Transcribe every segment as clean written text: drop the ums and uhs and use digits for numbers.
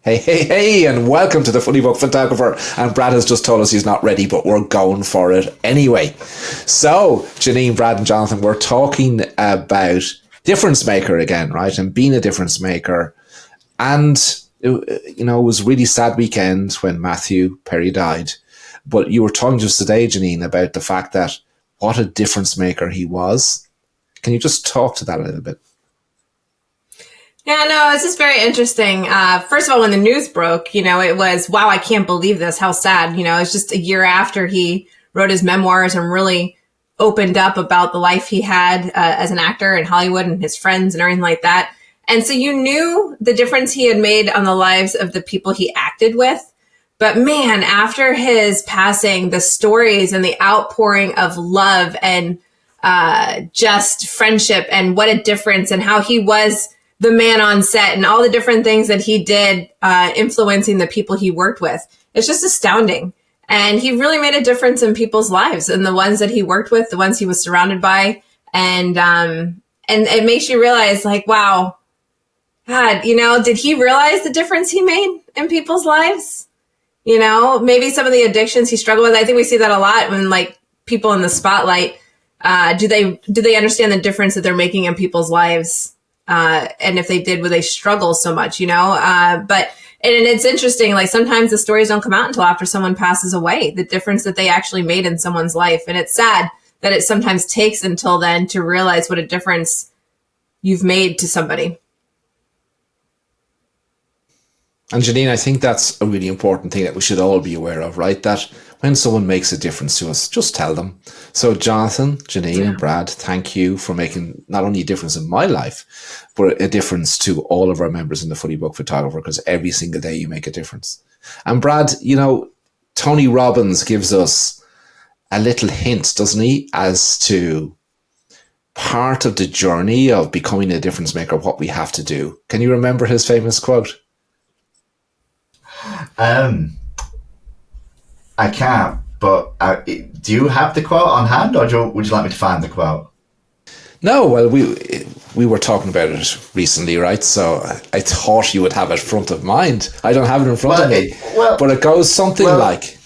Hey, and welcome to the Funny Book Photographer. And Brad has just told us he's not ready, but we're going for it anyway. So, Janine, Brad, and Jonathan, we're talking about difference maker again, right? And being a difference maker. And, it was a really sad weekend when Matthew Perry died. But you were talking just today, Janine, about the fact that what a difference maker he was. Can you just talk to that a little bit? Yeah, no, it's just very interesting. First of all, when the news broke, it was, wow, I can't believe this. How sad. It was just a year after he wrote his memoirs and really opened up about the life he had as an actor in Hollywood and his friends and everything like that. And so you knew the difference he had made on the lives of the people he acted with. But man, after his passing, the stories and the outpouring of love and just friendship and what a difference, and how he was the man on set and all the different things that he did influencing the people he worked with. It's just astounding. And he really made a difference in people's lives, and the ones that he worked with, the ones he was surrounded by. And it makes you realize, like, wow, God, did he realize the difference he made in people's lives? Maybe some of the addictions he struggled with. I think we see that a lot when, like, people in the spotlight, do they understand the difference that they're making in people's lives? And if they did, would they struggle so much, but it's interesting. Like, sometimes the stories don't come out until after someone passes away, the difference that they actually made in someone's life. And it's sad that it sometimes takes until then to realize what a difference you've made to somebody. And Janine, I think that's a really important thing that we should all be aware of, right? That when someone makes a difference to us, just tell them. So Jonathan, Janine, and Brad, thank you for making not only a difference in my life, but a difference to all of our members in the Funny Book Photographer, because every single day you make a difference. And Brad, Tony Robbins gives us a little hint, doesn't he, as to part of the journey of becoming a difference maker, what we have to do. Can you remember his famous quote? I can't, but do you have the quote on hand, or would you like me to find the quote? No, well, we were talking about it recently, right? So I thought you would have it front of mind. I don't have it in front of me, but it goes something like,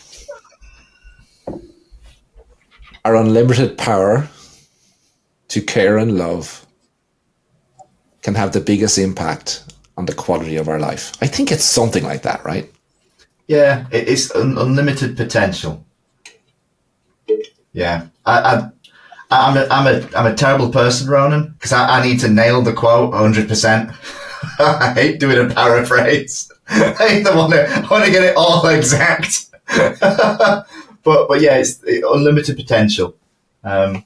our unlimited power to care and love can have the biggest impact on the quality of our life. I think it's something like that, right? Yeah, it's unlimited potential. Yeah, I'm a terrible person, Ronan, because I need to nail the quote 100%. I hate doing a paraphrase. I want to get it all exact. but yeah, it's unlimited potential, and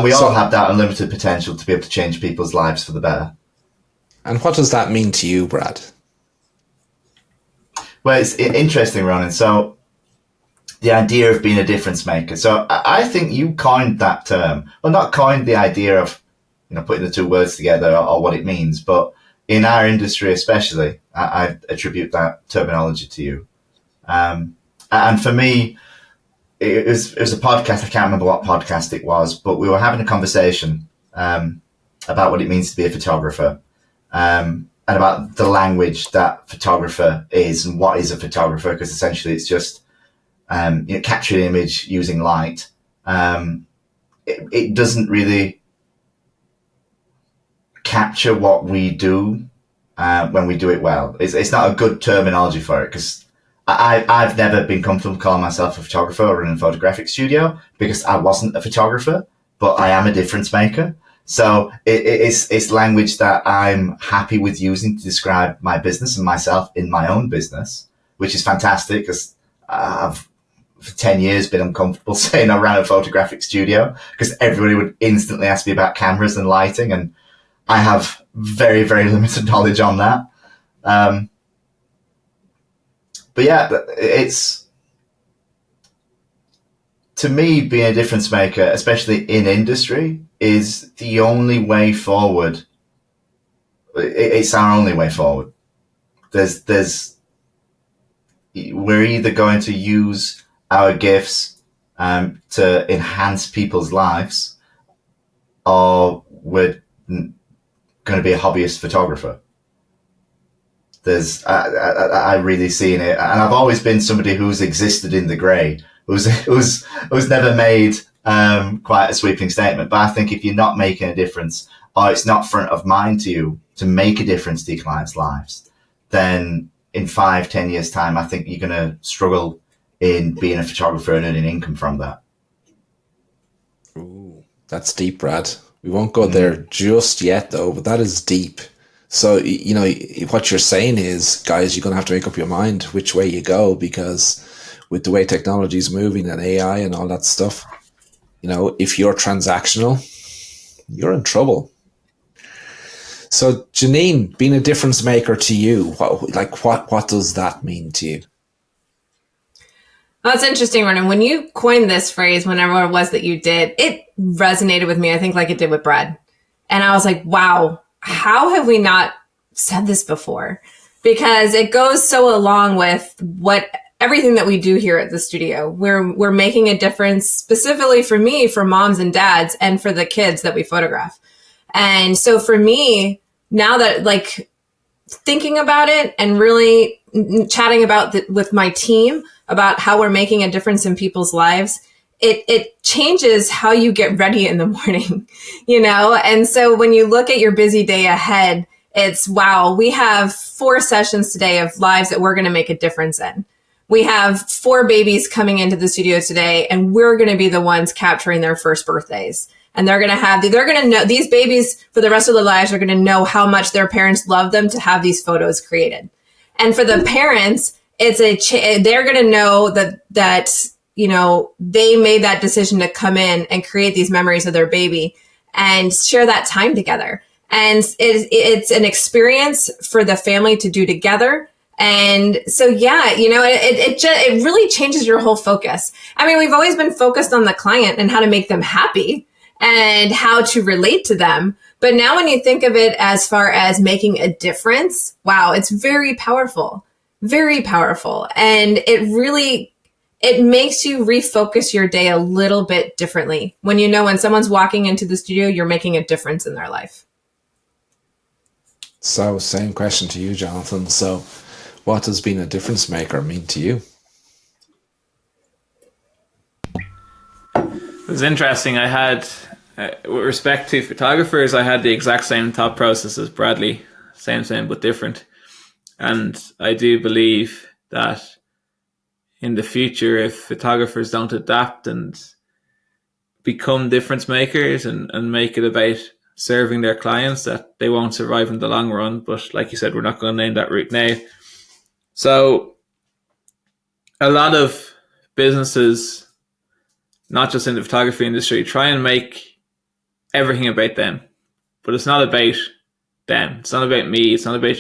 we all have that unlimited potential to be able to change people's lives for the better. And what does that mean to you, Brad? Well, it's interesting, Ronan. So the idea of being a difference maker. So I think you coined that term. Well, not coined the idea of, putting the two words together or what it means, but in our industry especially, I attribute that terminology to you. And for me, it was a podcast. I can't remember what podcast it was, but we were having a conversation about what it means to be a photographer. And about the language that photographer is and what is a photographer, because essentially it's just capturing an image using light. It doesn't really capture what we do when we do it well. It's not a good terminology for it, because I've never been comfortable calling myself a photographer or in a photographic studio, because I wasn't a photographer, but I am a difference maker. So it's language that I'm happy with using to describe my business and myself in my own business, which is fantastic, because I've for 10 years been uncomfortable saying I ran a photographic studio, because everybody would instantly ask me about cameras and lighting, and I have very, very limited knowledge on that. But yeah, it's, to me, being a difference maker, especially in industry, is the only way forward. It's our only way forward. We're either going to use our gifts to enhance people's lives, or we're going to be a hobbyist photographer. I really seen it, and I've always been somebody who's existed in the grey, who's never made quite a sweeping statement. But I think if you're not making a difference, or it's not front of mind to you to make a difference to your clients' lives, then in 5-10 years' time, I think you're going to struggle in being a photographer and earning income from that. Ooh, that's deep, Brad. We won't go there just yet, though, but that is deep. So, you know, what you're saying is, guys, you're going to have to make up your mind which way you go, because with the way technology is moving and AI and all that stuff, you know, if you're transactional, you're in trouble. So, Janine, being a difference maker to you, what does that mean to you? Well, it's interesting, Ronan. When you coined this phrase, whenever it was that you did, it resonated with me, I think, like it did with Brad. And I was like, wow, how have we not said this before? Because it goes so along with everything that we do here at the studio. We're making a difference, specifically for me, for moms and dads, and for the kids that we photograph. And so for me, now that like thinking about it and really chatting about with my team about how we're making a difference in people's lives, it changes how you get ready in the morning, you know? And so when you look at your busy day ahead, it's, wow, we have 4 sessions today of lives that we're going to make a difference in. We have 4 babies coming into the studio today, and we're going to be the ones capturing their first birthdays. And they're going to know, these babies for the rest of their lives are going to know how much their parents love them to have these photos created. And for the parents, they're going to know that, you know, they made that decision to come in and create these memories of their baby and share that time together. And it's an experience for the family to do together. And so, yeah, you know, it really changes your whole focus. I mean, we've always been focused on the client and how to make them happy and how to relate to them. But now when you think of it as far as making a difference, wow, it's very powerful, very powerful. And it makes you refocus your day a little bit differently when you know when someone's walking into the studio, you're making a difference in their life. So, same question to you, Jonathan. So, what does being a difference maker mean to you? It was interesting. I had, with respect to photographers, I had the exact same thought process as Bradley. Same, but different. And I do believe that in the future, if photographers don't adapt and become difference makers and make it about serving their clients, that they won't survive in the long run. But like you said, we're not going to name that route now. So a lot of businesses, not just in the photography industry, try and make everything about them. But it's not about them. It's not about me. It's not about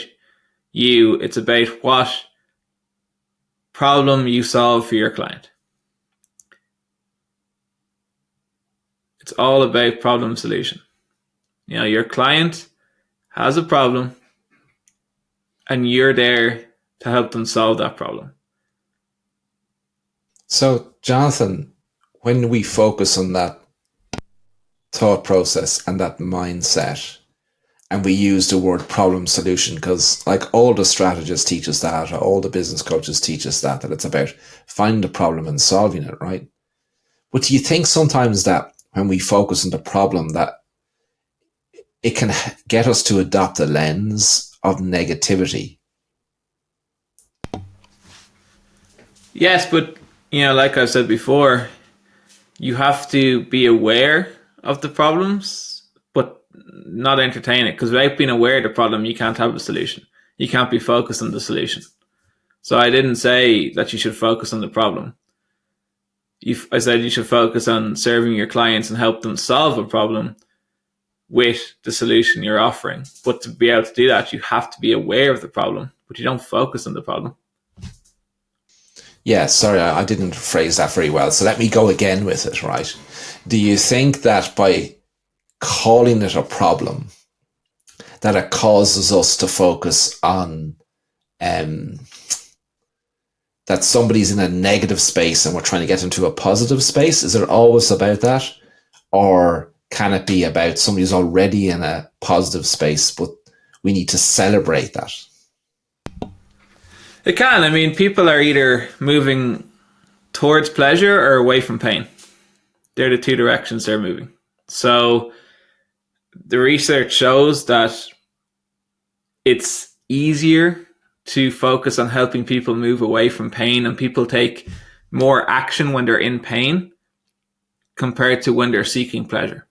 you. It's about what problem you solve for your client. It's all about problem solution. You know, your client has a problem and you're there to help them solve that problem. So, Jonathan, when we focus on that thought process and that mindset, and we use the word problem solution, because like all the strategists teach us that, or all the business coaches teach us that it's about finding the problem and solving it, right? But do you think sometimes that when we focus on the problem, that it can get us to adopt a lens of negativity? Yes, but you know, like I said before, you have to be aware of the problems, but not entertain it. Because without being aware of the problem, you can't have a solution. You can't be focused on the solution. So I didn't say that you should focus on the problem. I said you should focus on serving your clients and help them solve a problem with the solution you're offering. But to be able to do that, you have to be aware of the problem, but you don't focus on the problem. Yeah, sorry, I didn't phrase that very well. So let me go again with it, right? Do you think that by calling it a problem, that it causes us to focus on that somebody's in a negative space and we're trying to get into a positive space? Is it always about that? Or can it be about somebody's already in a positive space, but we need to celebrate that? It can. I mean, people are either moving towards pleasure or away from pain. They're the two directions they're moving. So the research shows that it's easier to focus on helping people move away from pain, and people take more action when they're in pain compared to when they're seeking pleasure.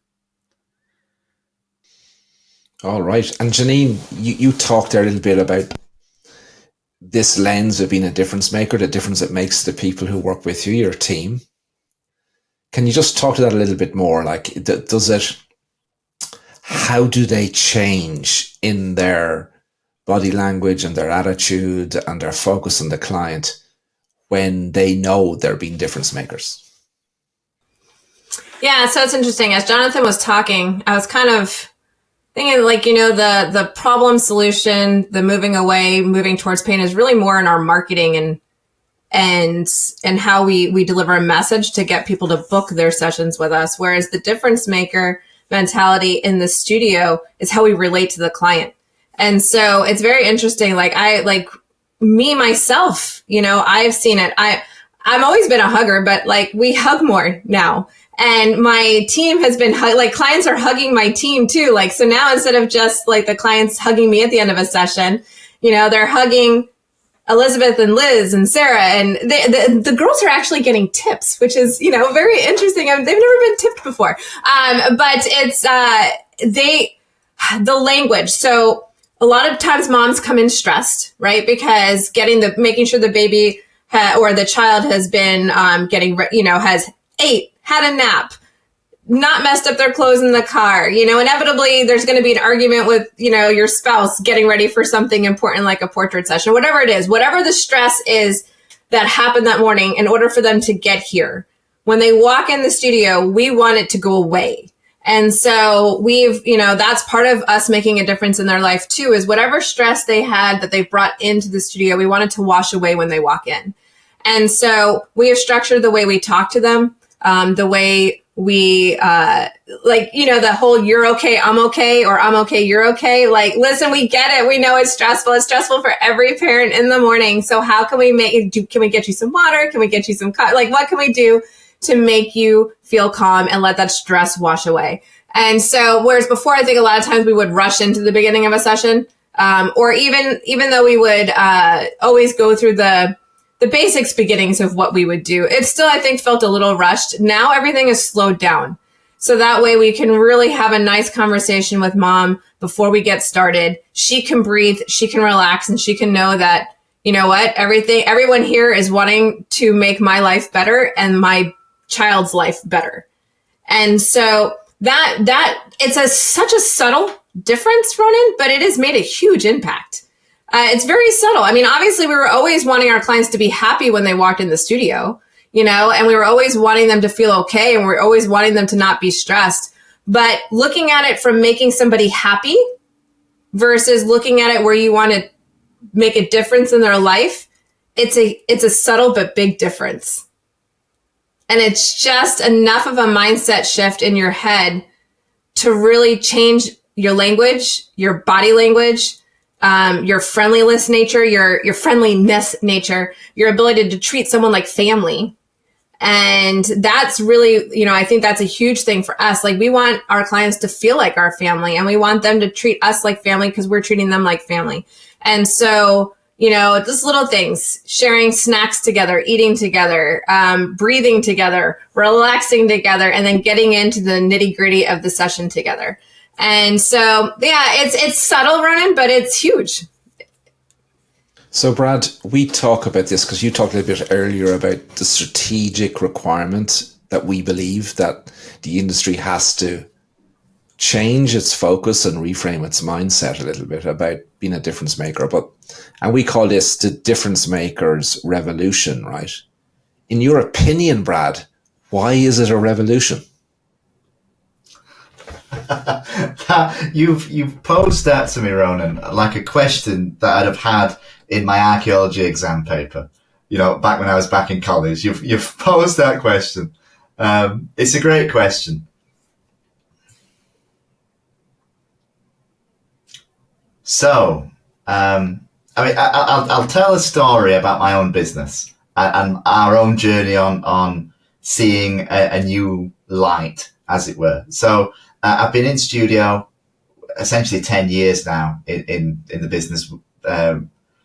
All right. And Janine, you talked there a little bit about this lens of being a difference maker, the difference it makes to the people who work with you, your team. Can you just talk to that a little bit more? Like, how do they change in their body language and their attitude and their focus on the client when they know they're being difference makers? Yeah, so it's interesting. As Jonathan was talking, I was kind of thinking, like, the problem solution, the moving away, moving towards pain is really more in our marketing and how we deliver a message to get people to book their sessions with us. Whereas the difference maker mentality in the studio is how we relate to the client. And so it's very interesting. Me, myself, I've seen it. I've always been a hugger, but we hug more now. And my team has been clients are hugging my team too. So now instead of just the clients hugging me at the end of a session, they're hugging Elizabeth and Liz and Sarah, and the girls are actually getting tips, which is, very interesting. They've never been tipped before. But it's, the language. So a lot of times moms come in stressed, right? Because making sure the baby or the child has been, has ate, had a nap, not messed up their clothes in the car. Inevitably there's going to be an argument with, your spouse getting ready for something important like a portrait session, whatever it is, whatever the stress is that happened that morning in order for them to get here. When they walk in the studio, we want it to go away. And so that's part of us making a difference in their life too, is whatever stress they had that they brought into the studio, we want it to wash away when they walk in. And so we have structured the way we talk to them, the way we, the whole "you're okay, I'm okay," or "I'm okay, you're okay." Listen, we get it. We know it's stressful. It's stressful for every parent in the morning. So how can we can we get you some water? Can we get you some, what can we do to make you feel calm and let that stress wash away? And so, whereas before, I think a lot of times we would rush into the beginning of a session, or even though we would, always go through the basics beginnings of what we would do, it still, I think, felt a little rushed. Now everything is slowed down. So that way we can really have a nice conversation with mom before we get started. She can breathe, she can relax, and she can know that, everyone here is wanting to make my life better and my child's life better. And so that it's such a subtle difference, Ronan, but it has made a huge impact. It's very subtle. I mean, obviously we were always wanting our clients to be happy when they walked in the studio, and we were always wanting them to feel okay. And we're always wanting them to not be stressed, but looking at it from making somebody happy versus looking at it where you want to make a difference in their life. It's a subtle, but big difference. And it's just enough of a mindset shift in your head to really change your language, your body language, your friendliness nature, your friendliness nature, your ability to treat someone like family. And that's really, I think that's a huge thing for us. We want our clients to feel like our family, and we want them to treat us like family because we're treating them like family. And so, just little things, sharing snacks together, eating together, breathing together, relaxing together, and then getting into the nitty gritty of the session together. And so, yeah, it's subtle, Ronan, but it's huge. So, Brad, we talk about this because you talked a little bit earlier about the strategic requirement that we believe that the industry has to change its focus and reframe its mindset a little bit about being a difference maker. And we call this the difference makers revolution, right? In your opinion, Brad, why is it a revolution? You've posed that to me, Ronan, like a question that I'd have had in my archaeology exam paper, back when I was back in college. You've posed that question. It's a great question. So, I mean, I'll tell a story about my own business and our own journey on seeing a new light, as it were. So I've been in studio essentially 10 years now in the business.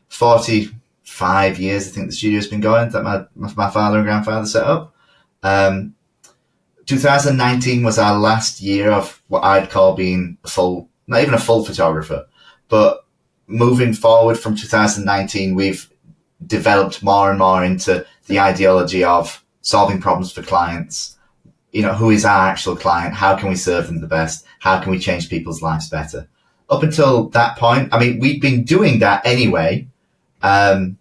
45 years, I think the studio's been going, that my father and grandfather set up. 2019 was our last year of what I'd call being not even a full photographer, but moving forward from 2019, we've developed more and more into the ideology of solving problems for clients. Who is our actual client? How can we serve them the best? How can we change people's lives better? Up until that point, I mean, we'd been doing that anyway, but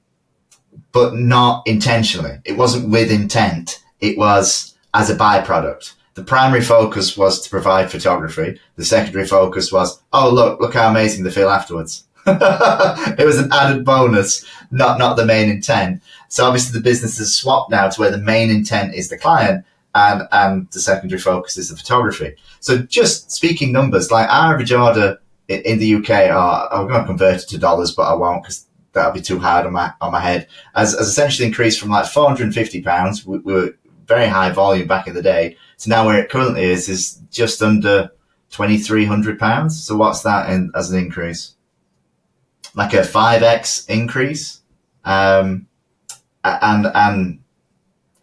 not intentionally. It wasn't with intent. It was as a byproduct. The primary focus was to provide photography. The secondary focus was, oh, look how amazing they feel afterwards. It was an added bonus, not the main intent. So obviously the business has swapped now to where the main intent is the client and the secondary focus is the photography. So just speaking numbers, like our average order in the UK I'm going to convert it to dollars, but I won't because that'll be too hard on my head. Has essentially increased from like £450. We were very high volume back in the day. So now where it currently is just under £2,300. So what's that as an increase? Like a 5x increase. And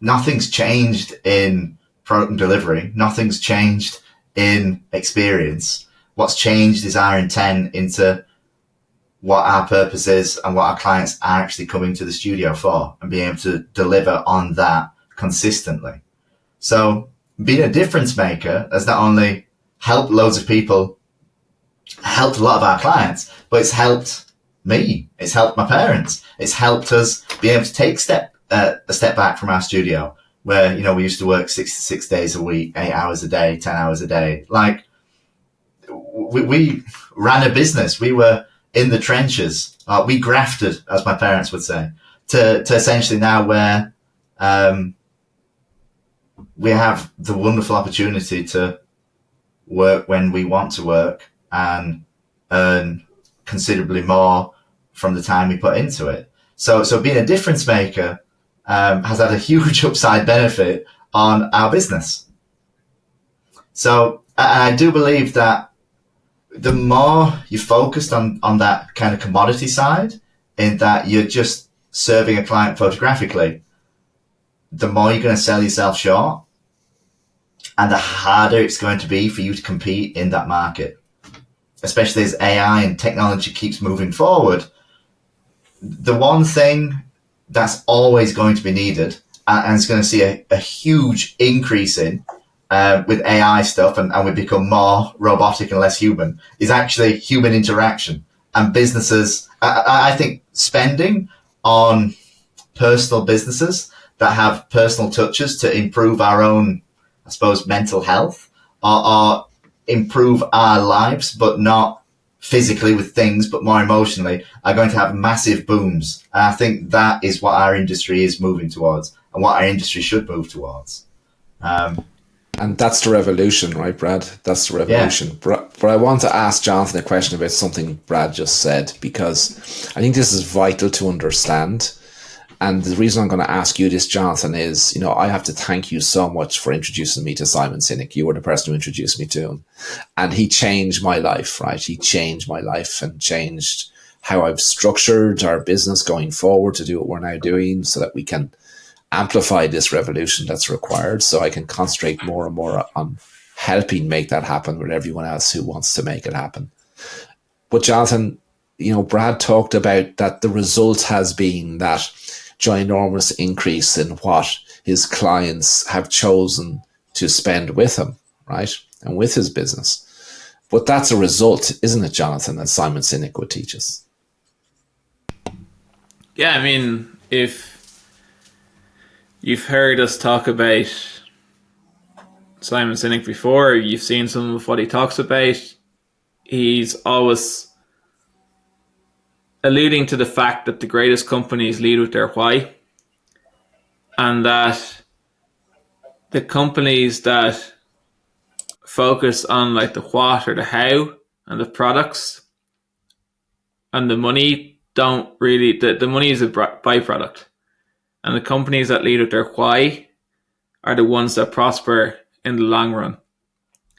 nothing's changed in product and delivery. Nothing's changed in experience. What's changed is our intent into what our purpose is and what our clients are actually coming to the studio for, and being able to deliver on that consistently. So being a difference maker has not only helped loads of people, helped a lot of our clients, but it's helped me. It's helped my parents. It's helped us be able to take a step back from our studio where, we used to work 6 days a week, 8 hours a day, 10 hours a day. Like we ran a business. We were in the trenches. We grafted, as my parents would say, to essentially now where we have the wonderful opportunity to work when we want to work and earn considerably more from the time we put into it. So being a difference maker has had a huge upside benefit on our business. So I do believe that the more you're focused on that kind of commodity side, in that you're just serving a client photographically, the more you're going to sell yourself short, and the harder it's going to be for you to compete in that market, especially as AI and technology keeps moving forward. The one thing that's always going to be needed, and it's going to see a huge increase in with AI stuff, and we become more robotic and less human, is actually human interaction. And businesses, I think spending on personal businesses that have personal touches to improve our own, I suppose, mental health, or improve our lives, but not physically with things, but more emotionally, are going to have massive booms. And I think that is what our industry is moving towards, and what our industry should move towards. And that's the revolution, right, Brad? That's the revolution. Yeah. But I want to ask Jonathan a question about something Brad just said, because I think this is vital to understand. And the reason I'm going to ask you this, Jonathan, is, I have to thank you so much for introducing me to Simon Sinek. You were the person who introduced me to him. And he changed my life, right? He changed my life and changed how I've structured our business going forward to do what we're now doing, so that we can amplify this revolution that's required, so I can concentrate more and more on helping make that happen with everyone else who wants to make it happen. But Jonathan, Brad talked about that the result has been that ginormous increase in what his clients have chosen to spend with him, right? And with his business. But that's a result, isn't it, Jonathan, that Simon Sinek would teach us? Yeah, I mean, if you've heard us talk about Simon Sinek before, you've seen some of what he talks about, he's always alluding to the fact that the greatest companies lead with their why, and that the companies that focus on like the what or the how and the products and the money don't really, the money is a byproduct. And the companies that lead with their why are the ones that prosper in the long run.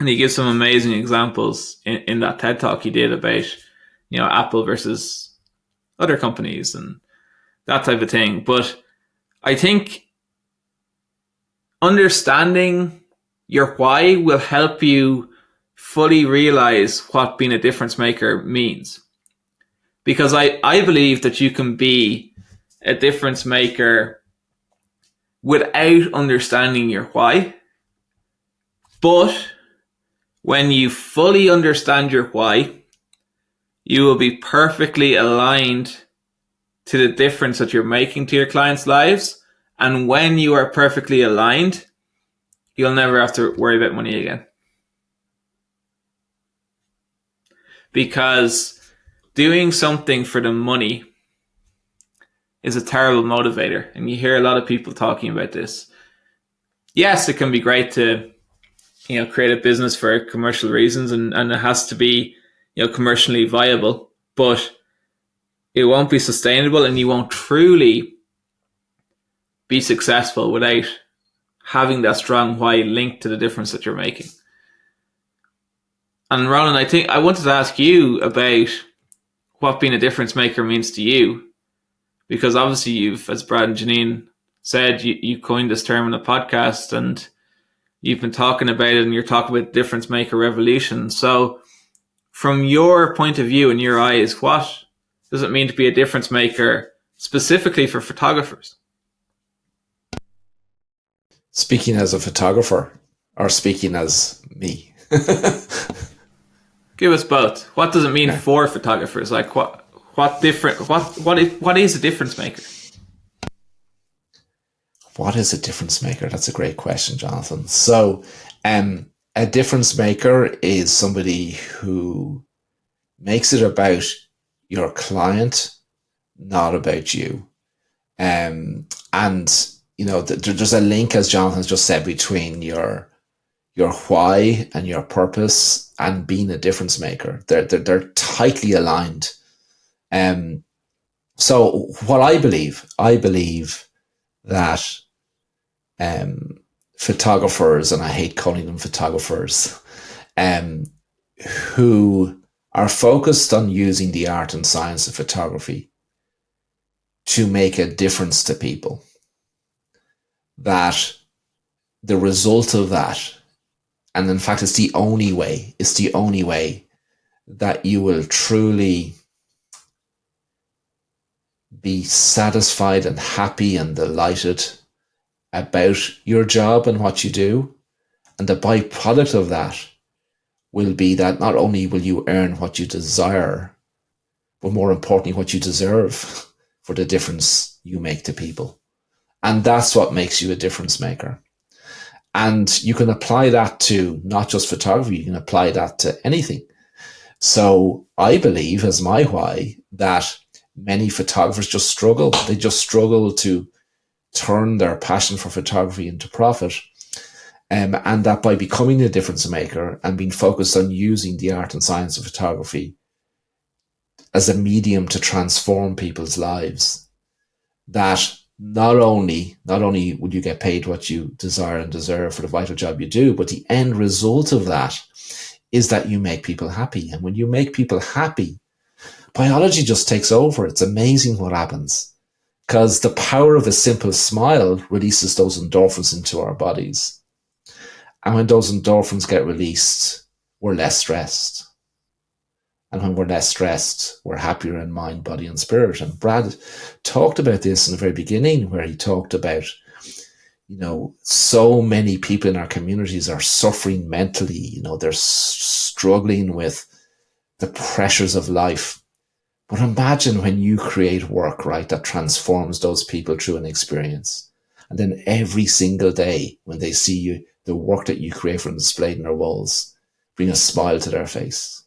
And he gives some amazing examples in that TED talk he did about, Apple versus other companies and that type of thing. But I think understanding your why will help you fully realize what being a difference maker means. Because I believe that you can be a difference maker without understanding your why. But when you fully understand your why, you will be perfectly aligned to the difference that you're making to your clients' lives. And when you are perfectly aligned, you'll never have to worry about money again. Because doing something for the money is a terrible motivator. And you hear a lot of people talking about this. Yes, it can be great to, create a business for commercial reasons and it has to be, commercially viable, but it won't be sustainable and you won't truly be successful without having that strong why linked to the difference that you're making. And Ronan, I think I wanted to ask you about what being a difference maker means to you, because obviously you've, as Brad and Janine said, you coined this term in a podcast and you've been talking about it and you're talking about difference maker revolution. So from your point of view and your eyes, what does it mean to be a difference maker specifically for photographers? Speaking as a photographer or speaking as me? Give us both. What does it mean for photographers? Like what is a difference maker? What is a difference maker? That's a great question, Jonathan. So, a difference maker is somebody who makes it about your client, not about you. And there's a link, as Jonathan's just said, between your why and your purpose and being a difference maker. They're tightly aligned. So what I believe that photographers, and I hate calling them photographers, who are focused on using the art and science of photography to make a difference to people, that the result of that, and in fact it's the only way that you will truly be satisfied and happy and delighted about your job and what you do. And the byproduct of that will be that not only will you earn what you desire, but more importantly, what you deserve for the difference you make to people. And that's what makes you a difference maker. And you can apply that to not just photography, you can apply that to anything. So I believe, as my why, that many photographers just struggle. They just struggle to turn their passion for photography into profit. And that by becoming a difference maker and being focused on using the art and science of photography as a medium to transform people's lives, that not only will you get paid what you desire and deserve for the vital job you do, but the end result of that is that you make people happy. And when you make people happy, biology just takes over. It's amazing what happens, because the power of a simple smile releases those endorphins into our bodies. And when those endorphins get released, we're less stressed. And when we're less stressed, we're happier in mind, body, and spirit. And Brad talked about this in the very beginning, where he talked about, so many people in our communities are suffering mentally. They're struggling with the pressures of life. But imagine when you create work, right, that transforms those people through an experience. And then every single day when they see you, the work that you create from displayed in their walls, bring a smile to their face.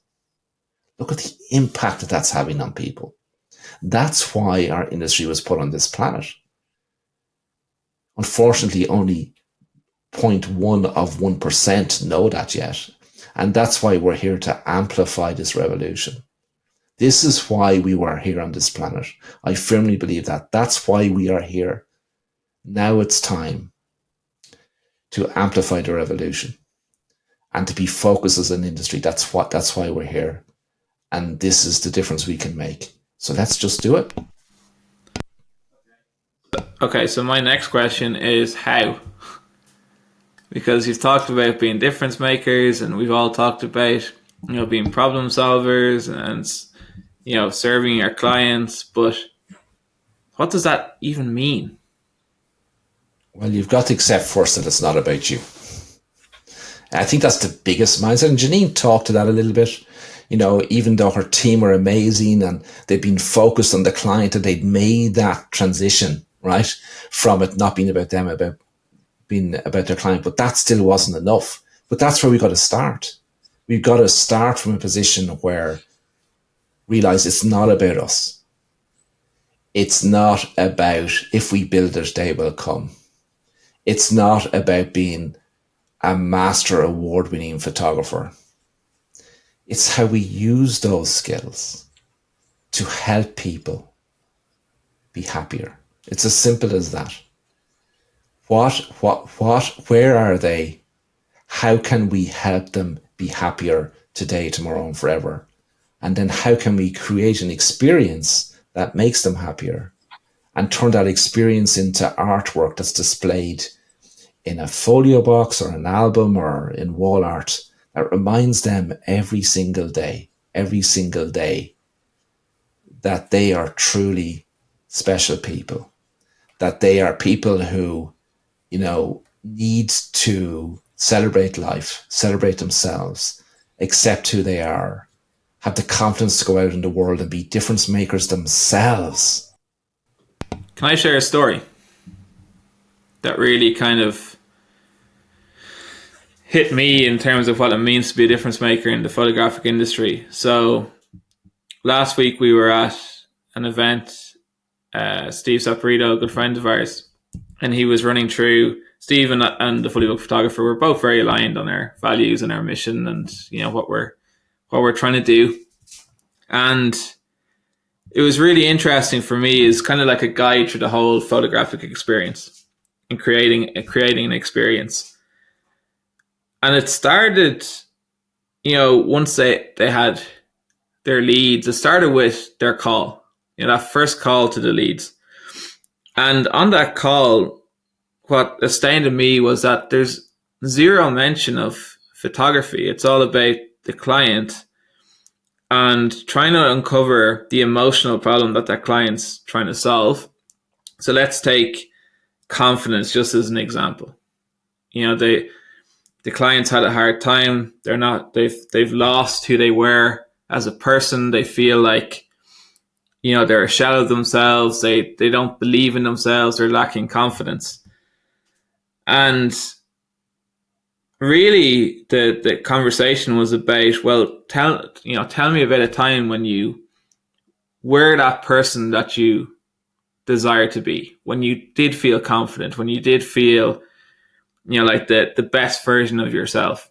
Look at the impact that that's having on people. That's why our industry was put on this planet. Unfortunately, only 0.1 of 1% know that yet. And that's why we're here to amplify this revolution. This is why we were here on this planet. I firmly believe that. That's why we are here. Now it's time to amplify the revolution and to be focused as an industry. That's why we're here. And this is the difference we can make. So let's just do it. Okay, so my next question is how? Because you've talked about being difference makers, and we've all talked about, being problem solvers and, serving your clients. But what does that even mean? Well, you've got to accept first that it's not about you. And I think that's the biggest mindset. And Janine talked to that a little bit. Even though her team are amazing and they've been focused on the client and they'd made that transition, right, from it not being about them, about being about their client, but that still wasn't enough. But that's where we got to start. We've got to start from a position where realize it's not about us. It's not about if we build it, they will come. It's not about being a master award-winning photographer. It's how we use those skills to help people be happier. It's as simple as that. Where are they? How can we help them be happier today, tomorrow, and forever? And then how can we create an experience that makes them happier and turn that experience into artwork that's displayed in a folio box or an album or in wall art that reminds them every single day that they are truly special people, that they are people who, need to celebrate life, celebrate themselves, accept who they are, have the confidence to go out in the world and be difference makers themselves. Can I share a story that really kind of hit me in terms of what it means to be a difference maker in the photographic industry? So last week we were at an event, Steve Saporito, a good friend of ours, and he was running through. Steve and the Fully Booked Photographer were both very aligned on our values and our mission and what we're trying to do. And it was really interesting for me, is kind of like a guide through the whole photographic experience and creating an experience. And it started, once they had their leads, it started with their call, that first call to the leads. And on that call, what astounded me was that there's zero mention of photography. It's all about the client and trying to uncover the emotional problem that client's trying to solve. So let's take confidence just as an example. The clients had a hard time. They've lost who they were as a person. They feel like, they're a shell of themselves. They don't believe in themselves. They're lacking confidence. And really the conversation was about, well, tell me about a time when you were that person that you desire to be, when you did feel confident, when you did feel, like the best version of yourself,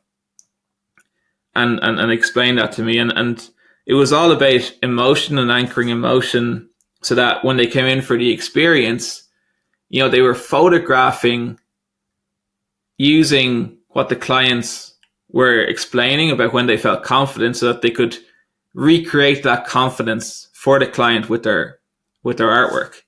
and explain that to me. And it was all about emotion and anchoring emotion, so that when they came in for the experience, they were photographing using what the clients were explaining about when they felt confident, so that they could recreate that confidence for the client with their artwork.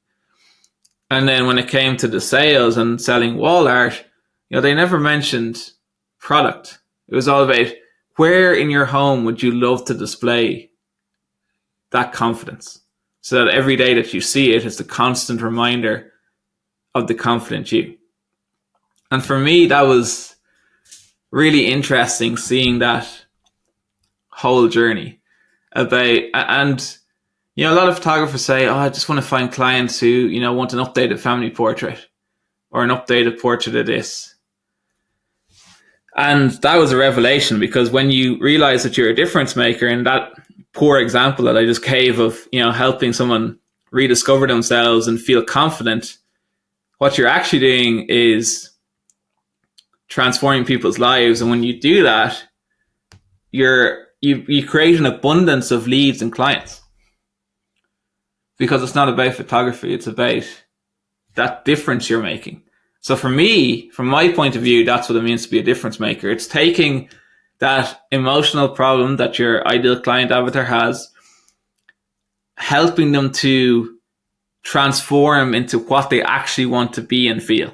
And then when it came to the sales and selling wall art, they never mentioned product. It was all about, where in your home would you love to display that confidence, so that every day that you see it is the constant reminder of the confident you. And for me, that was really interesting, seeing that whole journey about, and a lot of photographers say, I just want to find clients who, want an updated family portrait or an updated portrait of this. And that was a revelation, because when you realize that you're a difference maker, and that poor example that I just gave of, helping someone rediscover themselves and feel confident, what you're actually doing is transforming people's lives. And when you do that, you create an abundance of leads and clients. because it's not about photography. It's about that difference you're making. So for me, from my point of view, that's what it means to be a difference maker. It's taking that emotional problem that your ideal client avatar has, helping them to transform into what they actually want to be and feel.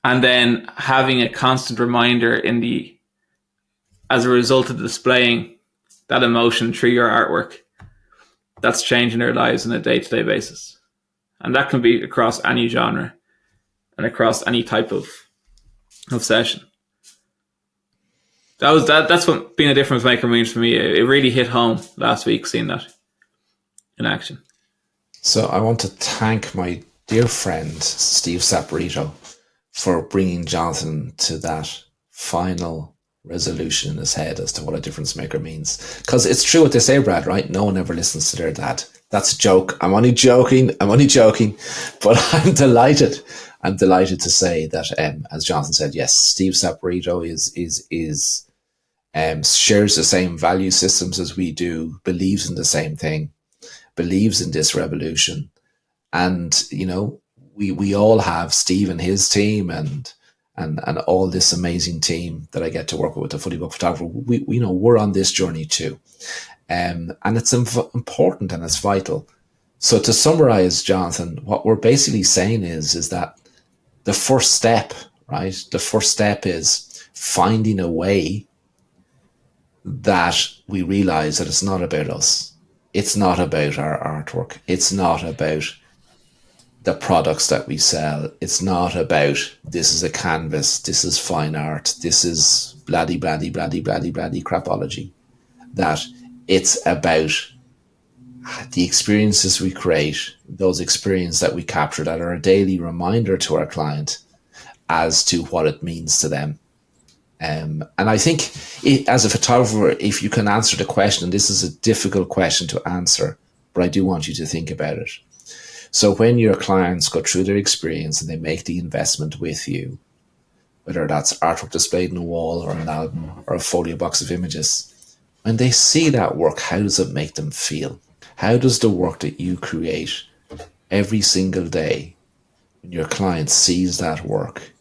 And then having a constant reminder as a result of displaying that emotion through your artwork, that's changing their lives on a day-to-day basis. And that can be across any genre and across any type of session. That's what being a difference maker means for me. It really hit home last week seeing that in action. So I want to thank my dear friend, Steve Saporito, for bringing Jonathan to that final resolution in his head as to what a difference maker means. Because it's true what they say, Brad, right? No one ever listens to their dad. That's a joke. I'm only joking. But I'm delighted. I'm delighted to say that, as Jonathan said, yes, Steve Saporito shares the same value systems as we do, believes in the same thing, believes in this revolution. And, you know, we all have Steve and his team and all this amazing team that I get to work with the Fully Booked Photographer. We know we're on this journey too. And it's important and it's vital. So to summarize, Jonathan, what we're basically saying is that the first step, right? The first step is finding a way that we realize that it's not about us. It's not about our artwork. It's not about the products that we sell. It's not about this is a canvas, this is fine art, this is bloody crapology. That it's about the experiences we create, those experiences that we capture that are a daily reminder to our client as to what it means to them. And I think as a photographer, if you can answer the question, and this is a difficult question to answer, but I do want you to think about it. So when your clients go through their experience and they make the investment with you, whether that's artwork displayed on a wall or an album or a folio box of images, when they see that work, how does it make them feel? How does the work that you create every single day, when your client sees that work,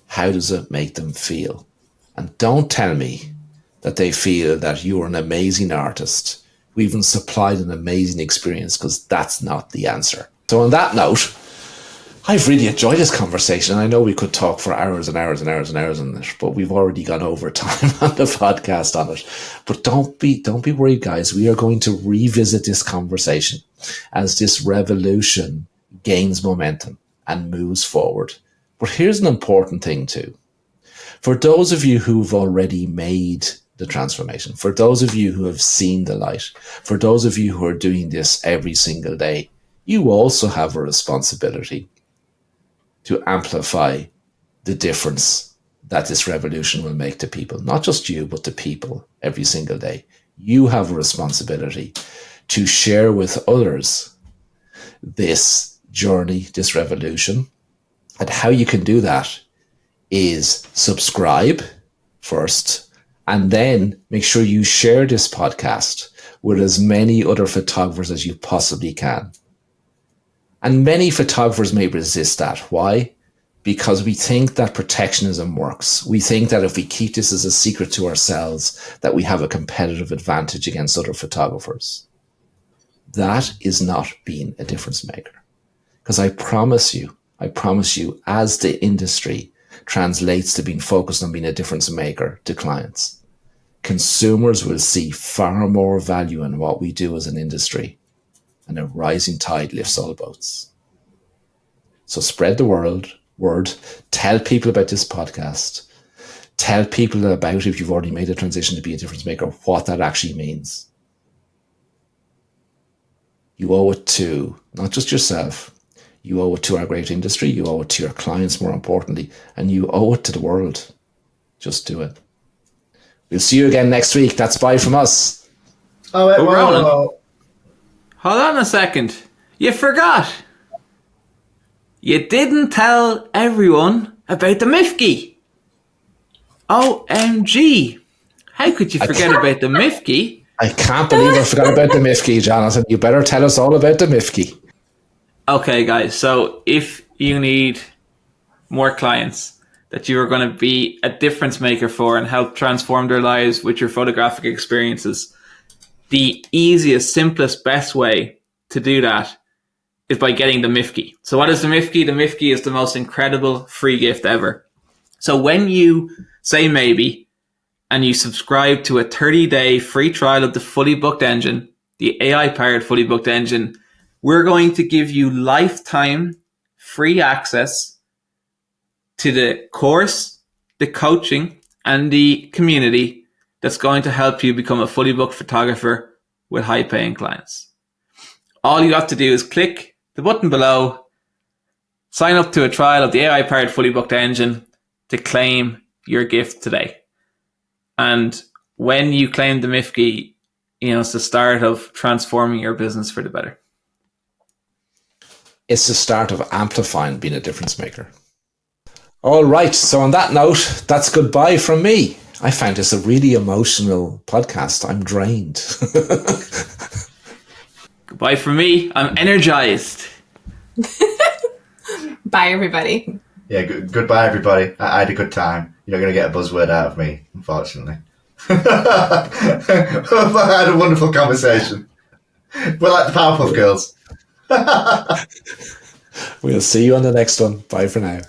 how does it make them feel? And don't tell me that they feel that you're an amazing artist who even supplied an amazing experience, because that's not the answer. So on that note, I've really enjoyed this conversation. I know we could talk for hours and hours and hours and hours on it, but we've already gone over time on the podcast on it. But don't be worried, guys. We are going to revisit this conversation as this revolution gains momentum and moves forward. But here's an important thing too. For those of you who've already made the transformation, for those of you who have seen the light, for those of you who are doing this every single day, you also have a responsibility to amplify the difference that this revolution will make to people. Not just you, but to people every single day. You have a responsibility to share with others this journey, this revolution. And how you can do that is subscribe first, and then make sure you share this podcast with as many other photographers as you possibly can. And many photographers may resist that. Why? Because we think that protectionism works. We think that if we keep this as a secret to ourselves, that we have a competitive advantage against other photographers. That is not being a difference maker. Because I promise you, as the industry translates to being focused on being a difference maker to clients, consumers will see far more value in what we do as an industry, and a rising tide lifts all boats. So spread the word, tell people about this podcast, tell people about, if you've already made a transition to be a difference maker, what that actually means. You owe it to not just yourself, you owe it to our great industry, you owe it to your clients more importantly, and you owe it to the world. Just do it. We'll see you again next week. That's bye from us. Ronan. Hold on a second. You forgot. You didn't tell everyone about the Mifki. OMG. How could you forget about the Mifki? I can't believe I forgot about the Mifki, Jonathan. You better tell us all about the Mifki. Okay, guys. So if you need more clients that you are going to be a difference maker for and help transform their lives with your photographic experiences, the easiest, simplest, best way to do that is by getting the Mifkey. So what is the Mifkey? The Mifkey is the most incredible free gift ever. So when you say maybe and you subscribe to a 30-day free trial of the Fully Booked Engine, the AI-powered Fully Booked Engine, we're going to give you lifetime free access to the course, the coaching, and the community that's going to help you become a fully booked photographer with high-paying clients. All you have to do is click the button below, sign up to a trial of the AI-powered Fully Booked Engine to claim your gift today. And when you claim the Mifkey, it's the start of transforming your business for the better. It's the start of amplifying being a difference maker. All right. So on that note, that's goodbye from me. I found this a really emotional podcast. I'm drained. Goodbye from me. I'm energized. Bye, everybody. Yeah, goodbye, everybody. I had a good time. You're not going to get a buzzword out of me, unfortunately. But I had a wonderful conversation. We're like the Powerpuff Girls. We'll see you on the next one. Bye for now.